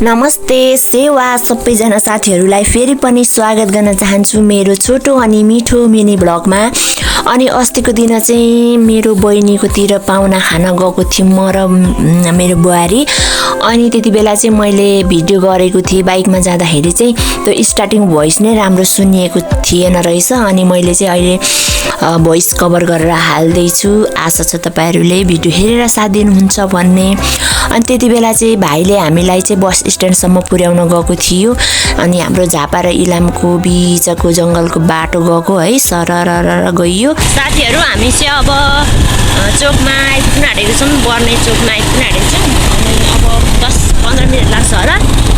नमस्ते सेवा सबैजना साथीहरूलाई फेरि पनि स्वागत गर्न चाहन्छु मेरो छोटो अनि मिठो मिनी ब्लगमा। अनि अस्तिको दिन चाहिँ मेरो बहिनीकोतिर पाहुना खान गएको थियौँ म र मेरो बुहारी। अनि त्यति बेला चाहिँ मैले भिडियो गरेको थिएँ बाइकमा जाँदाखेरि चाहिँ त्यो स्टार्टिङ भोइस नै राम्रो सुनिएको थिएन रहेछ। अनि मैले चाहिँ अहिले भोइस कभर गरेर हाल्दैछु। आशा छ तपाईहरुले भिडियो हेरेर साथ दिनुहुन्छ भन्ने। अनि त्यति बेला चाहिँ भाइले हामीलाई चाहिँ बस स्ट्यान्डसम्म पुर्याउन गएको थियो। अनि हाम्रो झापा र इलामको बीचको जंगलको बाटो गएको है सरर गइयो। साथीहरु हामी चाहिँ अब चोकमा आइपुग्न आँटेको छौं। बर्ने चोकमा आइपुग्न आँटेको छौं। अनि अब 10-15 मिनेट लाग्छ होला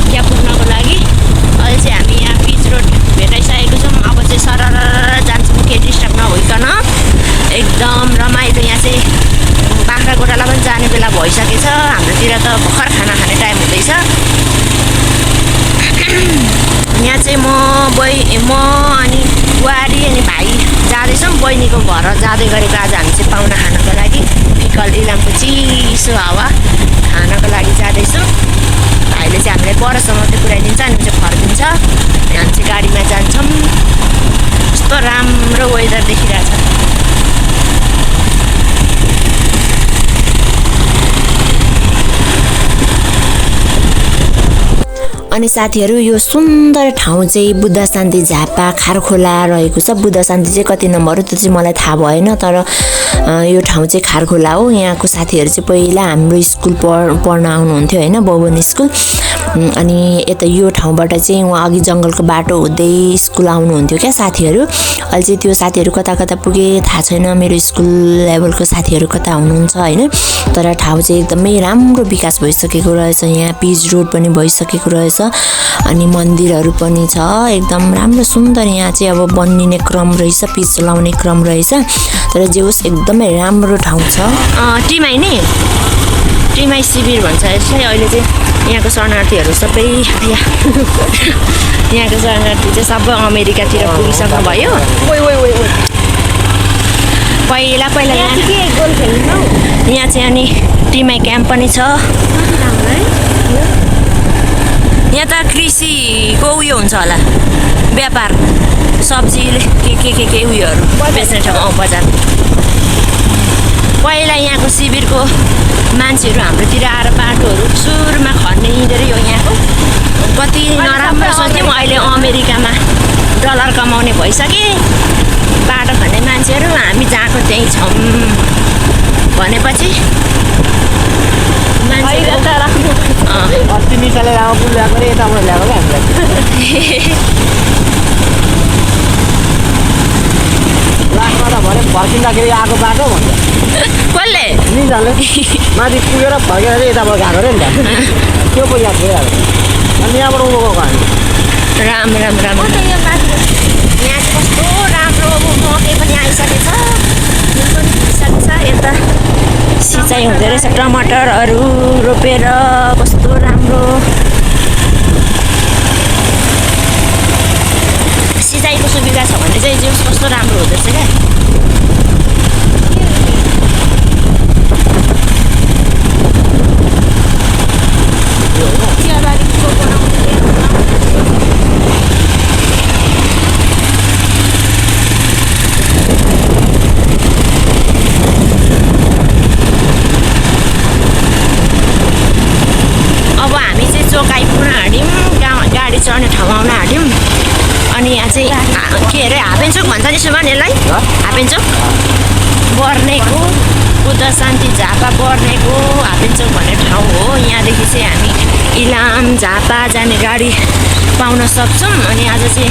त्यहाँ पुग्नको लागि। अहिले चाहिँ हामी यहाँ पिच रोड भेटाइसकेको छौं। अब चाहिँ सरर जान्छौं के डिस्टर्ब नभइकन। एकदम रमाइलो यहाँ चाहिँ बाख्राकोटालाई पनि जाने बेला भइसकेछ। हाम्रोतिर त भर्खर खाना खाने टाइम हुँदैछ। यहाँ चाहिँ म अनि बुहारी अनि भाइ जाँदैछौँ बहिनीको घर जाँदै गरेको। आज हामी चाहिँ पाहुना खानको लागि फिकल इलामको चिसो हावा खानको लागि जाँदैछौँ। भाइले चाहिँ हामीलाई बरसम्म त्यो पुऱ्याइदिन्छ अनि चाहिँ फर्किन्छ। हामी चाहिँ गाडीमा जान्छौँ। कस्तो राम्रो वेदर देखिरहेछ। अनि साथीहरु यो सुन्दर ठाउँ चाहिँ बुद्ध शान्ति झापा खारखोला रहेको छ। बुद्ध शान्ति चाहिँ कति नम्बर हो त्यो चाहिँ मलाई थाहा भएन, तर यो ठाउँ चाहिँ खारखोला हो। यहाँको साथीहरु चाहिँ पहिला हाम्रो स्कुल पढ्न आउनुहुन्थ्यो हैन, बौवन स्कुल। अनि यता यो ठाउँबाट चाहिँ उहाँ अघि जंगलको बाटो हुँदै स्कुल आउनुहुन्थ्यो क्या साथीहरु। अहिले चाहिँ त्यो साथीहरु कता कता पुगे थाहा छैन। मेरो स्कुल लेभलको साथीहरु कता हुनुहुन्छ हैन, तर ठाउँ चाहिँ एकदमै राम्रो विकास भइसकेको रहेछ। यहाँ पिच रोड पनि भइसकेको रहेछ। अनि मन्दिरहरु पनि छ। एकदम राम्रो सुन्दर। यहाँ चाहिँ अब बनिने क्रम रहेछ, पिच लाउने क्रम रहेछ। तर जे होस् एकदमै राम्रो ठाउँ छ। टिमाई नि टिमाई शिविर भन्छ यसलाई। अहिले चाहिँ यहाँको शरणार्थीहरु सबै यहाँको शरणार्थी चाहिँ सबै अमेरिकातिर पुगिसक्नु भयो। पहिला यहाँ चाहिँ अनि टिमाई क्याम्प पनि छ। यहाँ त कृषिको उयो हुन्छ होला, व्यापार सब्जी के उयोहरू बेच्ने ठाउँ बजार। पहिला यहाँको शिविरको मान्छेहरू हाम्रोतिर आएर बाटोहरू सुरुमा खन्ने यिनीहरू हो। यहाँको कति नराम्रो सोच्थ्यौँ, अहिले अमेरिकामा डलर कमाउने भइसके। बाटो खन्ने मान्छेहरू हामी जहाँको त्यहीँ छौँ भनेपछि फर्किँदाखेरि आएको बाटो भन्छ कसले निजाले माथि पुगेर फर्केर चाहिँ यताबाट गएको अरे नि त। त्यो पो याद भइरहेको। अनि यहाँबाट उँभो गएको हामी राम्रो यहाँ चाहिँ कस्तो राम्रो मकै पनि आइसकेछ, यता सिँचाइ हुँदो रहेछ। टमाटरहरू रोपेर कस्तो राम्रो सिँचाइको सुविधा छ भने चाहिँ जे कस्तो राम्रो हुँदो रहेछ क्या। गाडी चढ्ने ठाउँ आउन आँट्यौँ। अनि यहाँ चाहिँ के अरे हापेन्चोक भन्छ नि सुमन यसलाई। हापेन्चोक बर्नेको बुद्ध शान्ति झापा बर्नेको हापेन्चोक भन्ने ठाउँ हो। यहाँदेखि चाहिँ हामी इलाम झापा जाने गाडी पाउन सक्छौँ। अनि आज चाहिँ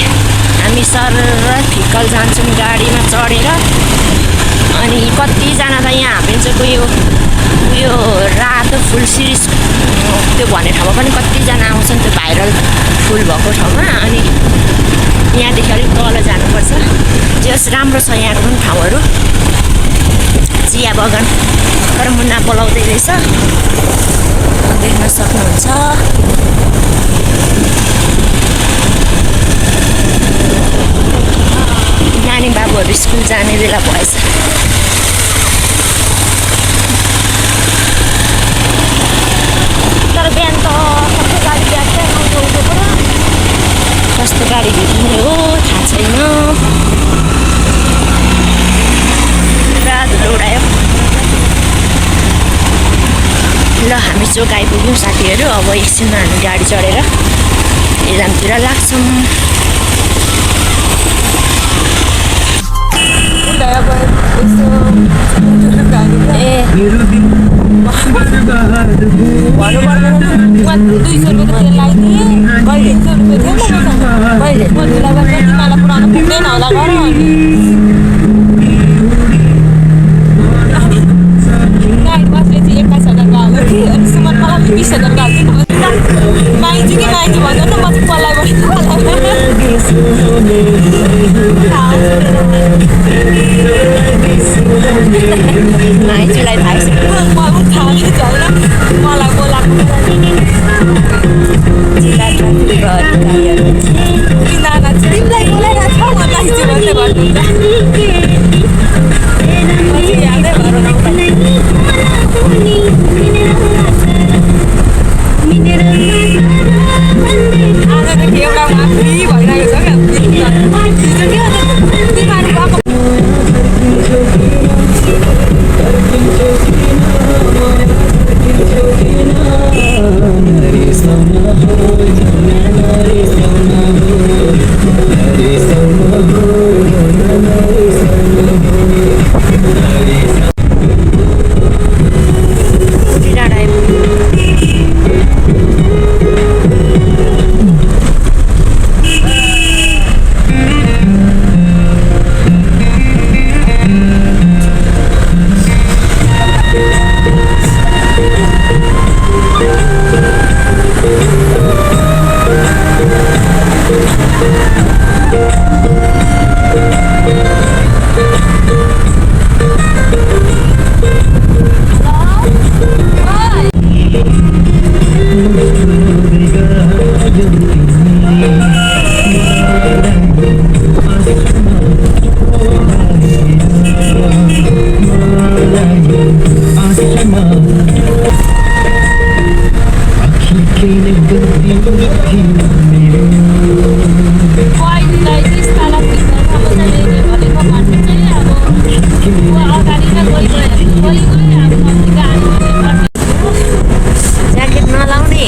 हामी सरर फिकल जान्छौँ गाडीमा चढेर। अनि कतिजना त यहाँ हापेन्चोकको यो रातो फुल सिरिज त्यो भन्ने ठाउँमा पनि कतिजना आउँछन्, त्यो भाइरल फुल भएको ठाउँमा। अनि यहाँदेखि अलिक तल जानुपर्छ। जस राम्रो छ यहाँको पनि ठाउँहरू। चिया बगान तर मुन्ना बोलाउँदै रहेछ, देख्न सक्नुहुन्छ। नानी बाबुहरू स्कुल जाने बेला भएछ। तर बिहान त सबै गाडी चोक आइपुग्यौँ साथीहरू। अब एकछिनमा हामी गाडी चढेर इलामतिर लाग्छौँ। माइजूलाई थाहा छ मलाई बोलाएको जिल्ला ट्राफिक अधिकारीहरू तिमीलाई बोलाइरहेको छ मलाई चाहिँ भन्दै भन्नुहुन्छ यादै आजदेखि एउटा फ्री भइरहेको छ ज्याकेट नलाउने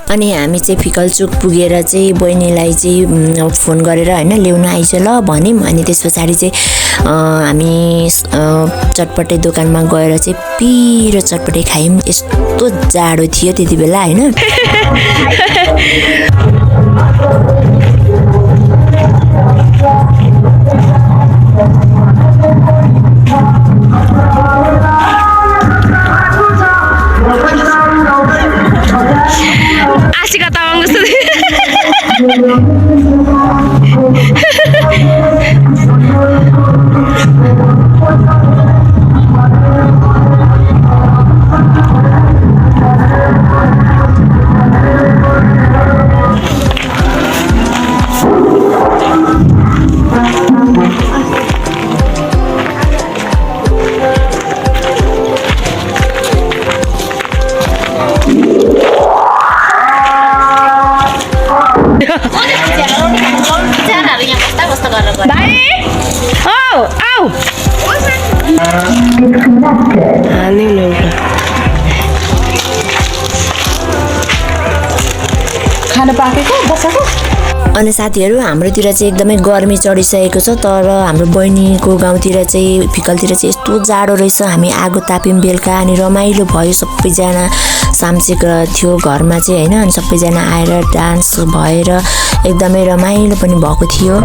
अनि हामी चाहिँ फिकलचोक पुगेर चाहिँ बहिनीलाई चाहिँ फोन गरेर होइन ल्याउन आइज ल भन्यौँ। अनि त्यस पछाडि चाहिँ हामी चटपटे दोकानमा गएर चाहिँ पिरो चटपटे खायौँ। यस्तो जाडो थियो त्यति बेला होइन। आशिका तामाङ जस्तो खाना पाकेको बसेको। अनि साथीहरू हाम्रोतिर चाहिँ एकदमै गर्मी चढिसकेको छ, तर हाम्रो बहिनीको गाउँतिर चाहिँ फिकलतिर चाहिँ यस्तो जाडो रहेछ। हामी आगो ताप्यौँ बेलुका अनि रमाइलो भयो। सबैजना सामसिक थियो घरमा चाहिँ होइन। अनि सबैजना आएर डान्स भएर एकदमै रमाइलो पनि भएको थियो।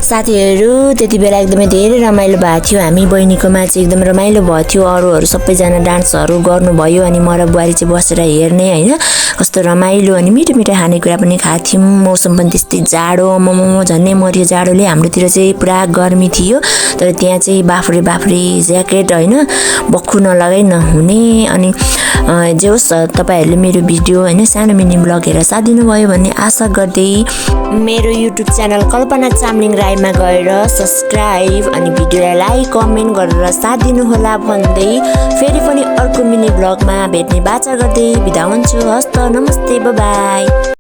साथीहरू त्यति बेला एकदमै धेरै रमाइलो भएको थियो। हामी बहिनीकोमा चाहिँ एकदम रमाइलो भएको थियो। अरूहरू सबैजना डान्सहरू गर्नुभयो अनि म र बुहारी चाहिँ बसेर हेर्ने होइन। कस्तो रमाइलो अनि मिठो मिठो खानेकुरा पनि खाएको थियौँ। मौसम पनि त्यस्तै जाडो मोमो झन्नै मर्यो जाडोले। हाम्रोतिर चाहिँ पुरा गर्मी थियो, तर त्यहाँ चाहिँ बाफ्रे ज्याकेट होइन बक्खु नलगाइ नहुने। अनि जे होस् तपाईँहरूले मेरो भिडियो होइन सानो मिनी ब्लग हेरेर साथ दिनुभयो भन्ने आशा गर्दै मेरो युट्युब च्यानल कल्पना चामलिङ राईमा गएर सब्सक्राइब अनि भिडियोलाई लाइक कमेन्ट गरेर साथ दिनुहोला भन्दै फेरि पनि अर्को मिनी ब्लगमा भेट्ने बाचा गर्दै बिदा हुन्छु। हस्त नमस्ते, बाई।